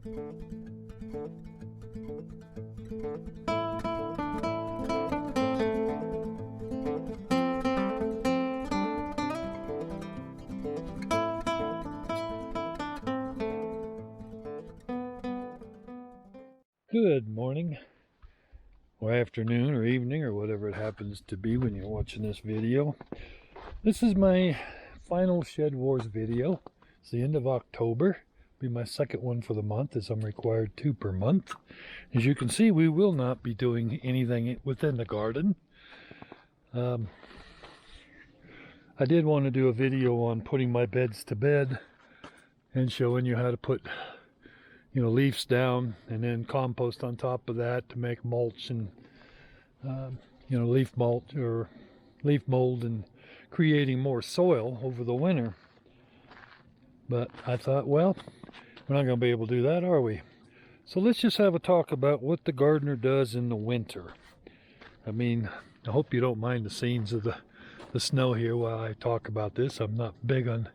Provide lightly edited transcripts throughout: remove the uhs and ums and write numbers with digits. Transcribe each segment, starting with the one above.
Good morning, or afternoon, or evening, or whatever it happens to be when you're watching this video. This is my final Shed Wars video. It's the end of October. It'll be my second one for the month, as I'm required 2 per month. As you can see, we will not be doing anything within the garden. I did want to do a video on putting my beds to bed and showing you how to put leaves down and then compost on top of that to make mulch and leaf mulch or leaf mold and creating more soil over the winter. But I thought, well, we're not going to be able to do that, are we? So let's just have a talk about what the gardener does in the winter. I mean, I hope you don't mind the scenes of the snow here while I talk about this. I'm not big on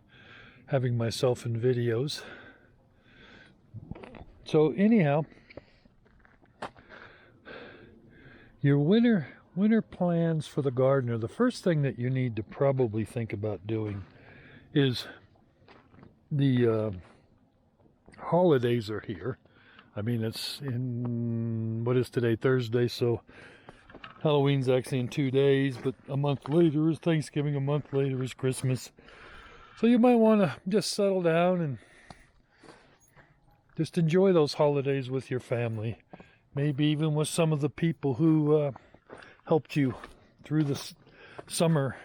having myself in videos. So anyhow, your winter plans for the gardener, the first thing that you need to probably think about doing is the holidays are here. I mean, it's in, what is today, Thursday, so Halloween's actually in 2 days, but a month later is Thanksgiving, a month later is Christmas. So you might want to just settle down and just enjoy those holidays with your family. Maybe even with some of the people who helped you through the summer.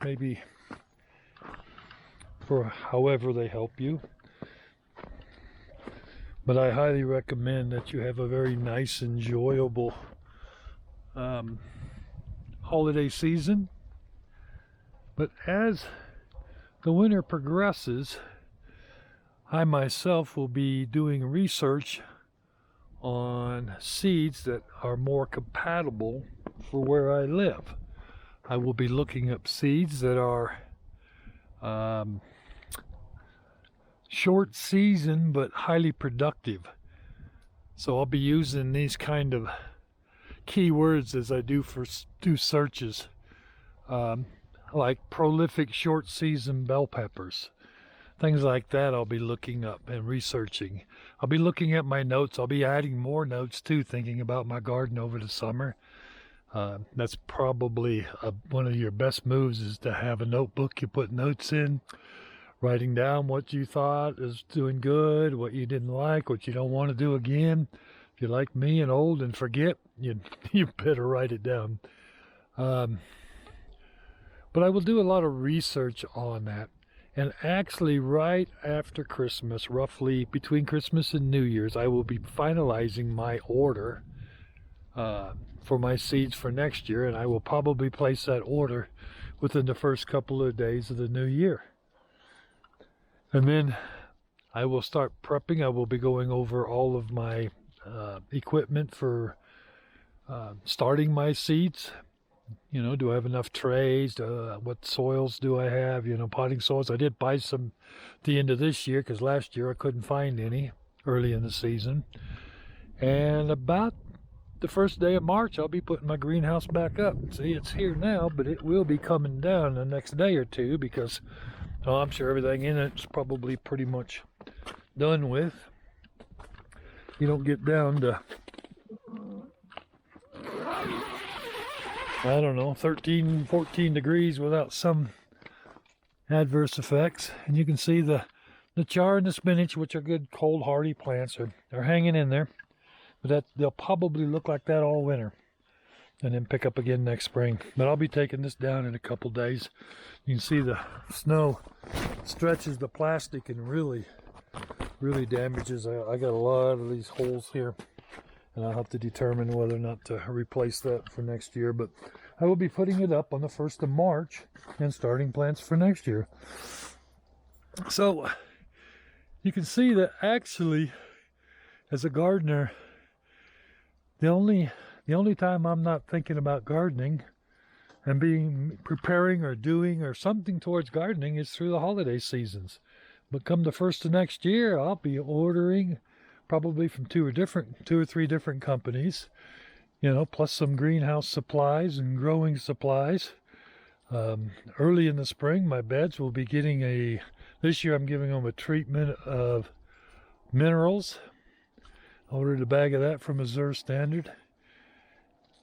Maybe for however they help you. But I highly recommend that you have a very nice, enjoyable holiday season. But as the winter progresses, I myself will be doing research on seeds that are more compatible for where I live. I will be looking up seeds that are short season but highly productive. So I'll be using these kind of keywords as I do searches, like prolific short season bell peppers. Things like that I'll be looking up and researching. I'll be looking at my notes. I'll be adding more notes too, thinking about my garden over the summer. That's probably one of your best moves, is to have a notebook you put notes in, writing down what you thought is doing good, what you didn't like, what you don't want to do again. If you're like me and old and forget, you better write it down. But I will do a lot of research on that. And actually, right after Christmas, roughly between Christmas and New Year's, I will be finalizing my order for my seeds for next year, and I will probably place that order within the first couple of days of the new year. And then I will start prepping. I will be going over all of my equipment for starting my seeds. Do I have enough trays? What soils do I have? Potting soils. I did buy some at the end of this year, because last year I couldn't find any early in the season. And about the first day of March, I'll be putting my greenhouse back up. See, it's here now, but it will be coming down the next day or two, because I'm sure everything in it's probably pretty much done with. You don't get down to, I don't know, 13, 14 degrees without some adverse effects. And you can see the char and the spinach, which are good cold hardy plants, are hanging in there. But they'll probably look like that all winter, and then pick up again next spring. But I'll be taking this down in a couple days. You can see the snow stretches the plastic and really damages. I got a lot of these holes here, and I'll have to determine whether or not to replace that for next year. But I will be putting it up on the 1st of March and starting plants for next year. So you can see that actually, as a gardener, the only time I'm not thinking about gardening and preparing or doing or something towards gardening is through the holiday seasons. But come the 1st of next year, I'll be ordering probably from two or three different companies, you know, plus some greenhouse supplies and growing supplies. Early in the spring, my beds will be getting this year I'm giving them a treatment of minerals. I ordered a bag of that from Missouri Standard.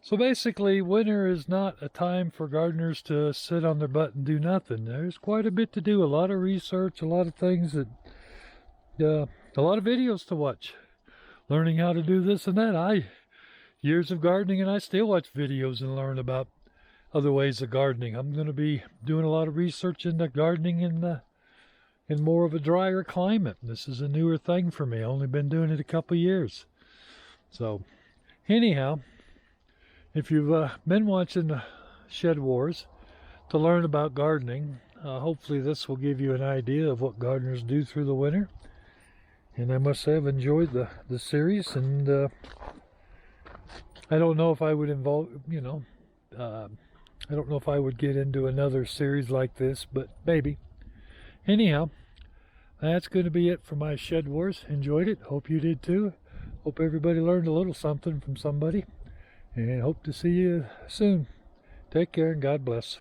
So basically, winter is not a time for gardeners to sit on their butt and do nothing. There's quite a bit to do, a lot of research, a lot of things that, a lot of videos to watch. Learning how to do this and that. Years of gardening and I still watch videos and learn about other ways of gardening. I'm going to be doing a lot of research into gardening in more of a drier climate. This is a newer thing for me. I've only been doing it a couple years. So anyhow, if you've been watching Shed Wars to learn about gardening, hopefully this will give you an idea of what gardeners do through the winter. And I must say I've enjoyed the series, and I don't know if I would involve, you know, I don't know if I would get into another series like this, but maybe. Anyhow, that's going to be it for my Shed Wars. Enjoyed it. Hope you did too. Hope everybody learned a little something from somebody. And hope to see you soon. Take care and God bless.